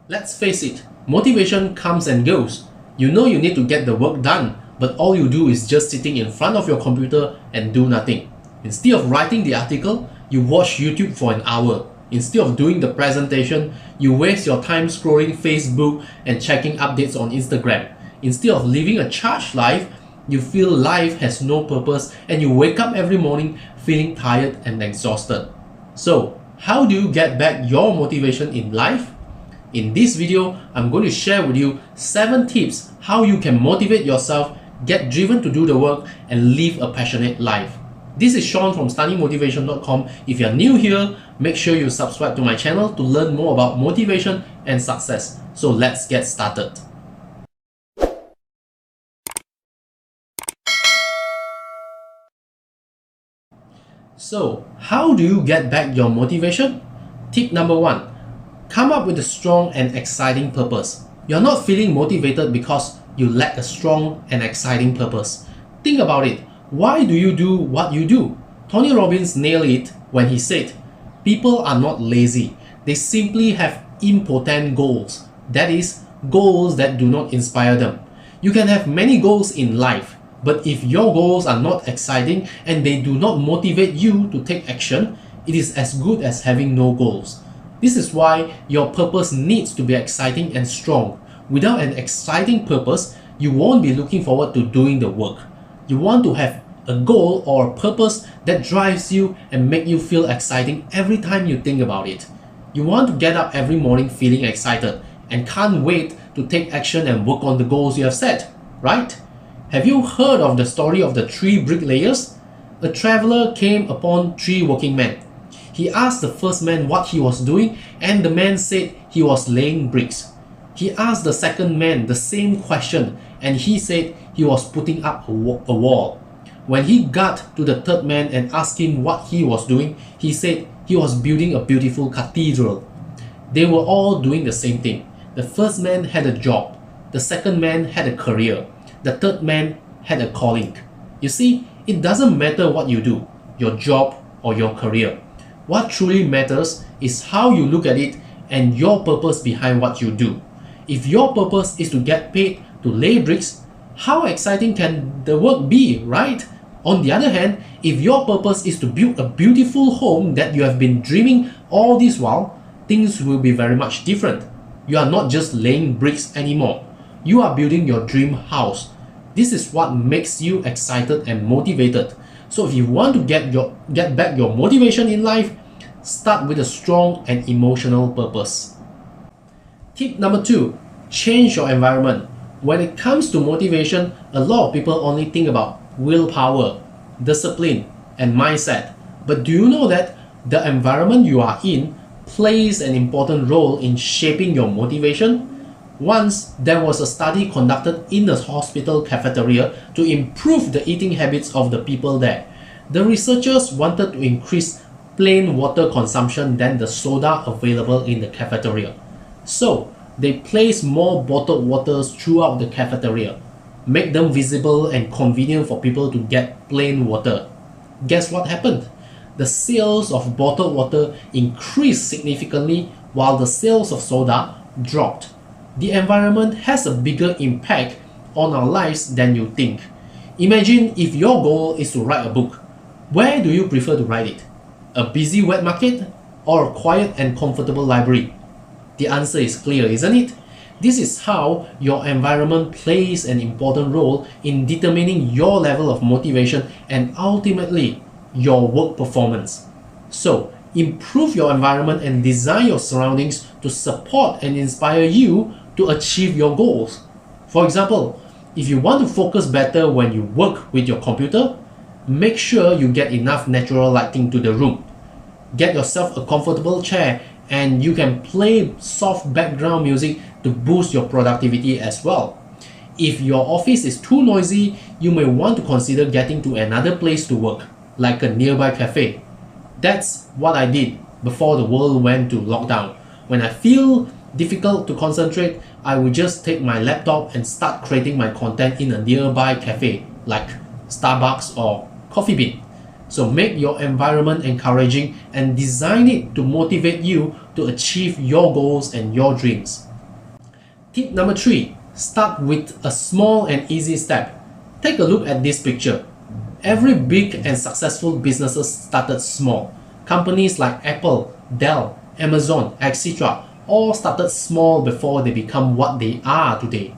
Let's face it, motivation comes and goes. You know you need to get the work done, but all you do is just sitting in front of your computer and do nothing. Instead of writing the article, you watch YouTube for an hour. Instead of doing the presentation, you waste your time scrolling Facebook and checking updates on Instagram. Instead of living a charged life, you feel life has no purpose and you wake up every morning feeling tired and exhausted. So, how do you get back your motivation in life? In this video, I'm going to share with you 7 tips how you can motivate yourself, get driven to do the work, and live a passionate life. This is Sean from studymotivation.com. If you're new here, make sure you subscribe to my channel to learn more about motivation and success. So let's get started. So, how do you get back your motivation? Tip number 1. Come up with a strong and exciting purpose. You're not feeling motivated because you lack a strong and exciting purpose. Think about it. Why do you do what you do? Tony Robbins nailed it when he said, "People are not lazy. They simply have impotent goals." That is, goals that do not inspire them. You can have many goals in life, but if your goals are not exciting and they do not motivate you to take action, it is as good as having no goals. This is why your purpose needs to be exciting and strong. Without an exciting purpose, you won't be looking forward to doing the work. You want to have a goal or a purpose that drives you and make you feel exciting every time you think about it. You want to get up every morning feeling excited and can't wait to take action and work on the goals you have set, right? Have you heard of the story of the 3 bricklayers? A traveler came upon 3 working men. He asked the first man what he was doing, and the man said he was laying bricks. He asked the second man the same question, and he said he was putting up a wall. When he got to the third man and asked him what he was doing, he said he was building a beautiful cathedral. They were all doing the same thing. The first man had a job, the second man had a career, the third man had a calling. You see, it doesn't matter what you do, your job or your career. What truly matters is how you look at it and your purpose behind what you do. If your purpose is to get paid to lay bricks, how exciting can the work be, right? On the other hand, if your purpose is to build a beautiful home that you have been dreaming all this while, things will be very much different. You are not just laying bricks anymore. You are building your dream house. This is what makes you excited and motivated. So if you want to get back your motivation in life, start with a strong and emotional purpose. Tip number 2, change your environment. When it comes to motivation, a lot of people only think about willpower, discipline, and mindset. But do you know that the environment you are in plays an important role in shaping your motivation? Once, there was a study conducted in a hospital cafeteria to improve the eating habits of the people there. The researchers wanted to increase plain water consumption than the soda available in the cafeteria. So, they placed more bottled waters throughout the cafeteria, make them visible and convenient for people to get plain water. Guess what happened? The sales of bottled water increased significantly while the sales of soda dropped. The environment has a bigger impact on our lives than you think. Imagine if your goal is to write a book. Where do you prefer to write it? A busy wet market or a quiet and comfortable library? The answer is clear, isn't it? This is how your environment plays an important role in determining your level of motivation and ultimately your work performance. So, improve your environment and design your surroundings to support and inspire you to achieve your goals. For example, if you want to focus better when you work with your computer, make sure you get enough natural lighting to the room. Get yourself a comfortable chair and you can play soft background music to boost your productivity as well. If your office is too noisy, you may want to consider getting to another place to work, like a nearby cafe. That's what I did before the world went to lockdown. When I feel difficult to concentrate, I will just take my laptop and start creating my content in a nearby cafe like Starbucks or Coffee Bean. So make your environment encouraging and design it to motivate you to achieve your goals and your dreams. Tip number 3. Start with a small and easy step. Take a look at this picture. Every big and successful businesses started small. Companies like Apple, Dell, Amazon, etc. all started small before they become what they are today.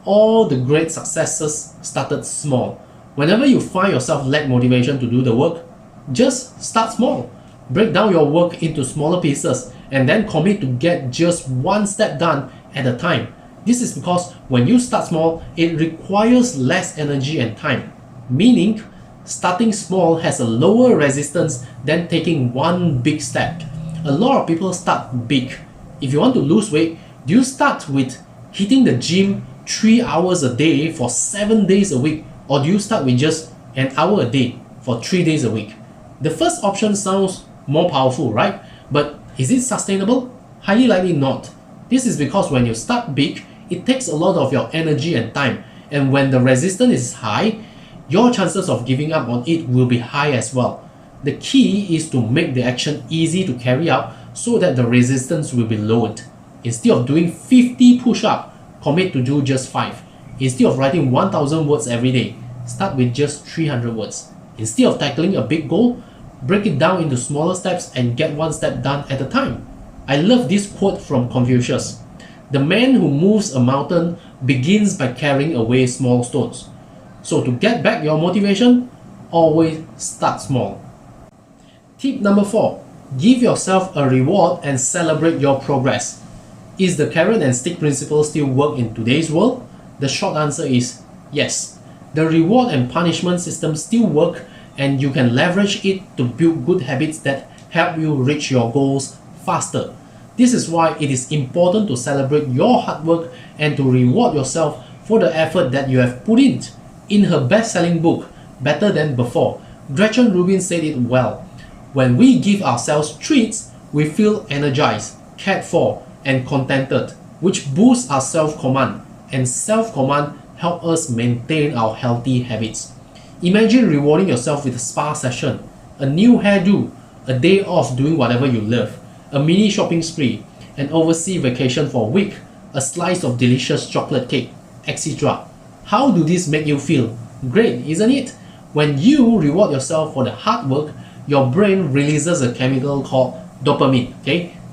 All the great successes started small. Whenever you find yourself lack motivation to do the work, just start small. Break down your work into smaller pieces and then commit to get just one step done at a time. This is because when you start small, it requires less energy and time. Meaning, starting small has a lower resistance than taking one big step. A lot of people start big. If you want to lose weight, do you start with hitting the gym 3 hours a day for 7 days a week, or do you start with just an hour a day for 3 days a week? The first option sounds more powerful, right? But is it sustainable? Highly likely not. This is because when you start big, it takes a lot of your energy and time, and when the resistance is high, your chances of giving up on it will be high as well. The key is to make the action easy to carry out so that the resistance will be lowered. Instead of doing 50 push-ups, commit to do just 5. Instead of writing 1000 words every day, start with just 300 words. Instead of tackling a big goal, break it down into smaller steps and get one step done at a time. I love this quote from Confucius. The man who moves a mountain begins by carrying away small stones. So to get back your motivation, always start small. Tip number 4. Give yourself a reward and celebrate your progress. Is the carrot and stick principle still work in today's world? The short answer is yes. The reward and punishment system still work, and you can leverage it to build good habits that help you reach your goals faster. This is why it is important to celebrate your hard work and to reward yourself for the effort that you have put in. In her best-selling book, Better Than Before, Gretchen Rubin said it well. When we give ourselves treats, we feel energized, cared for, and contented, which boosts our self-command, and self-command helps us maintain our healthy habits. Imagine rewarding yourself with a spa session, a new hairdo, a day off doing whatever you love, a mini shopping spree, an overseas vacation for a week, a slice of delicious chocolate cake, etc. How do these make you feel? Great, isn't it? When you reward yourself for the hard work, your brain releases a chemical called dopamine.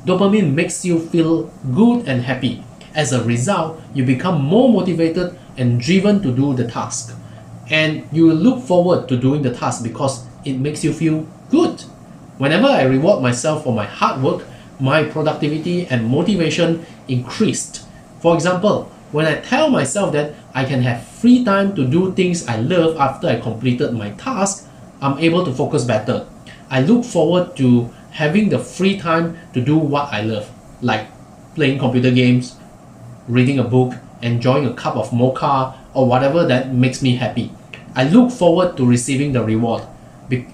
Dopamine makes you feel good and happy. As a result, you become more motivated and driven to do the task. And you will look forward to doing the task because it makes you feel good. Whenever I reward myself for my hard work, my productivity and motivation increased. For example, when I tell myself that I can have free time to do things I love after I completed my task, I'm able to focus better. I look forward to having the free time to do what I love, like playing computer games, reading a book, enjoying a cup of mocha, or whatever that makes me happy. I look forward to receiving the reward.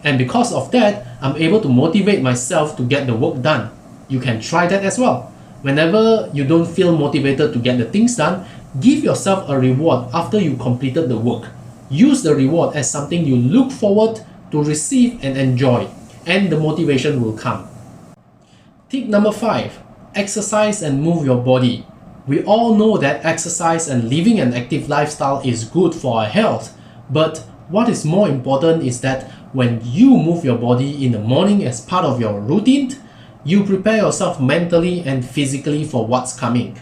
And because of that, I'm able to motivate myself to get the work done. You can try that as well. Whenever you don't feel motivated to get the things done, give yourself a reward after you completed the work. Use the reward as something you look forward to receive and enjoy, and the motivation will come. Tip number 5. Exercise and move your body. We all know that exercise and living an active lifestyle is good for our health, but what is more important is that when you move your body in the morning as part of your routine, you prepare yourself mentally and physically for what's coming.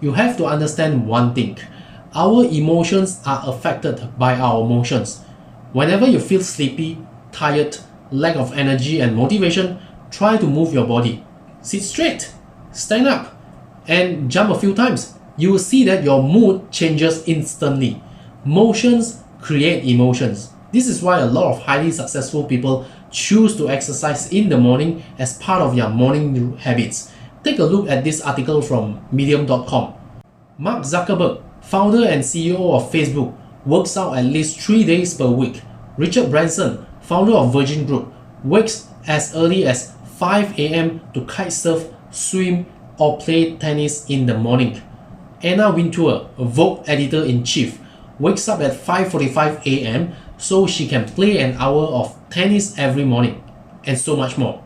You have to understand one thing. Our emotions are affected by our emotions. Whenever you feel sleepy, tired, lack of energy and motivation, try to move your body. Sit straight, stand up, and jump a few times. You will see that your mood changes instantly. Motions create emotions. This is why a lot of highly successful people choose to exercise in the morning as part of their morning habits. Take a look at this article from medium.com. Mark Zuckerberg, founder and CEO of Facebook, works out at least 3 days per week. Richard Branson, founder of Virgin Group, wakes as early as 5 a.m. to kitesurf, swim, or play tennis in the morning. Anna Wintour, a Vogue editor-in-chief, wakes up at 5:45 a.m. so she can play an hour of tennis every morning, and so much more.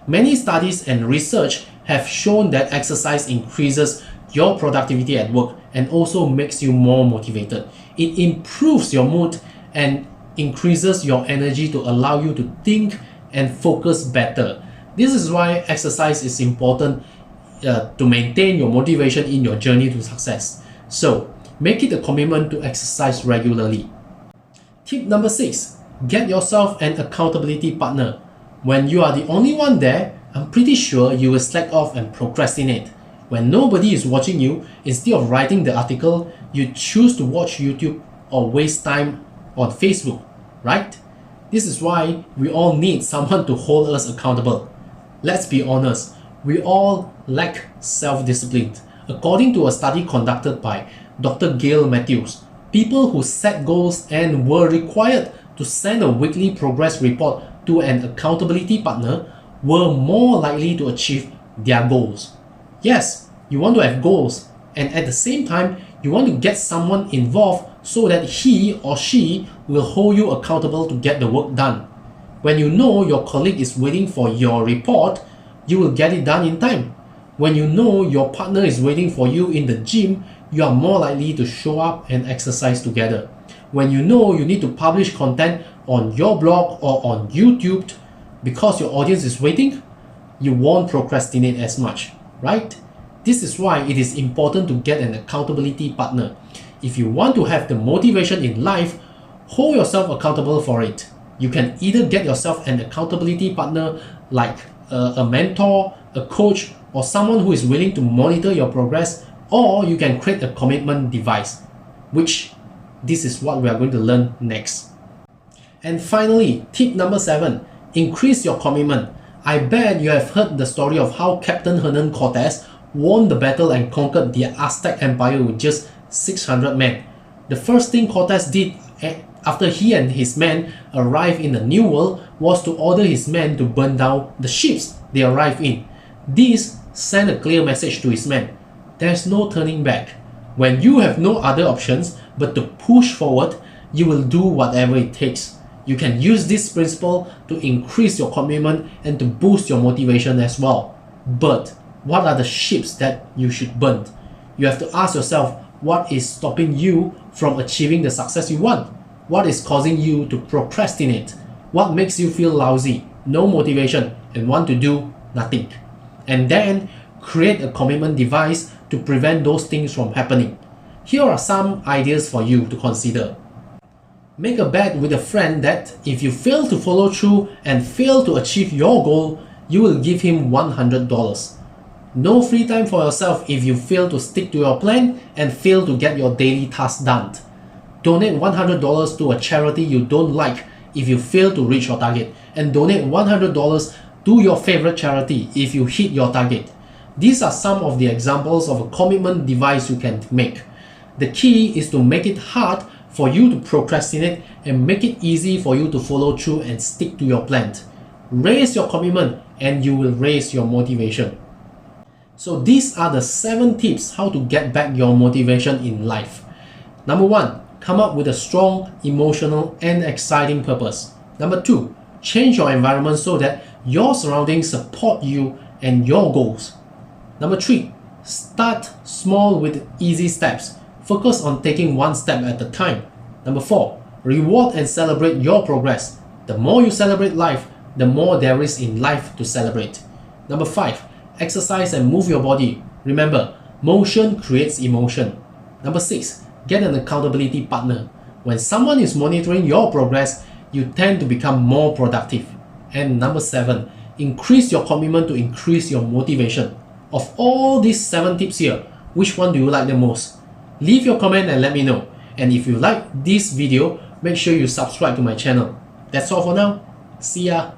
Many studies and research have shown that exercise increases your productivity at work and also makes you more motivated. It improves your mood and increases your energy to allow you to think and focus better. This is why exercise is important to maintain your motivation in your journey to success. So, make it a commitment to exercise regularly. Tip number 6. Get yourself an accountability partner. When you are the only one there, I'm pretty sure you will slack off and procrastinate. When nobody is watching you, instead of writing the article, you choose to watch YouTube or waste time on Facebook, right? This is why we all need someone to hold us accountable. Let's be honest, we all lack self-discipline. According to a study conducted by Dr. Gail Matthews, people who set goals and were required to send a weekly progress report to an accountability partner were more likely to achieve their goals. Yes, you want to have goals, and at the same time, you want to get someone involved so that he or she will hold you accountable to get the work done. When you know your colleague is waiting for your report, you will get it done in time. When you know your partner is waiting for you in the gym, you are more likely to show up and exercise together. When you know you need to publish content on your blog or on YouTube because your audience is waiting, you won't procrastinate as much, right? This is why it is important to get an accountability partner. If you want to have the motivation in life, hold yourself accountable for it. You can either get yourself an accountability partner like a mentor, a coach, or someone who is willing to monitor your progress, or you can create a commitment device, which this is what we are going to learn next. And finally, tip number 7, increase your commitment. I bet you have heard the story of how Captain Hernan Cortez won the battle and conquered the Aztec Empire with just 600 men. The first thing Cortez did after he and his men arrived in the New World was to order his men to burn down the ships they arrived in. This sent a clear message to his men. There's no turning back. When you have no other options but to push forward, you will do whatever it takes. You can use this principle to increase your commitment and to boost your motivation as well. But what are the ships that you should burn? You have to ask yourself, what is stopping you from achieving the success you want? What is causing you to procrastinate? What makes you feel lousy, no motivation, and want to do nothing? And then create a commitment device to prevent those things from happening. Here are some ideas for you to consider. Make a bet with a friend that if you fail to follow through and fail to achieve your goal, you will give him $100. No free time for yourself if you fail to stick to your plan and fail to get your daily tasks done. Donate $100 to a charity you don't like if you fail to reach your target, and donate $100 to your favorite charity if you hit your target. These are some of the examples of a commitment device you can make. The key is to make it hard for you to procrastinate and make it easy for you to follow through and stick to your plan. Raise your commitment and you will raise your motivation. So these are the 7 tips how to get back your motivation in life. Number 1, come up with a strong, emotional, and exciting purpose. Number 2, change your environment so that your surroundings support you and your goals. Number 3, start small with easy steps. Focus on taking one step at a time. Number 4, reward and celebrate your progress. The more you celebrate life, the more there is in life to celebrate. Number 5, exercise and move your body. Remember, motion creates emotion. Number 6, get an accountability partner. When someone is monitoring your progress, you tend to become more productive. And number 7, increase your commitment to increase your motivation. Of all these 7 tips here, which one do you like the most? Leave your comment and let me know. And if you like this video, make sure you subscribe to my channel. That's all for now. See ya.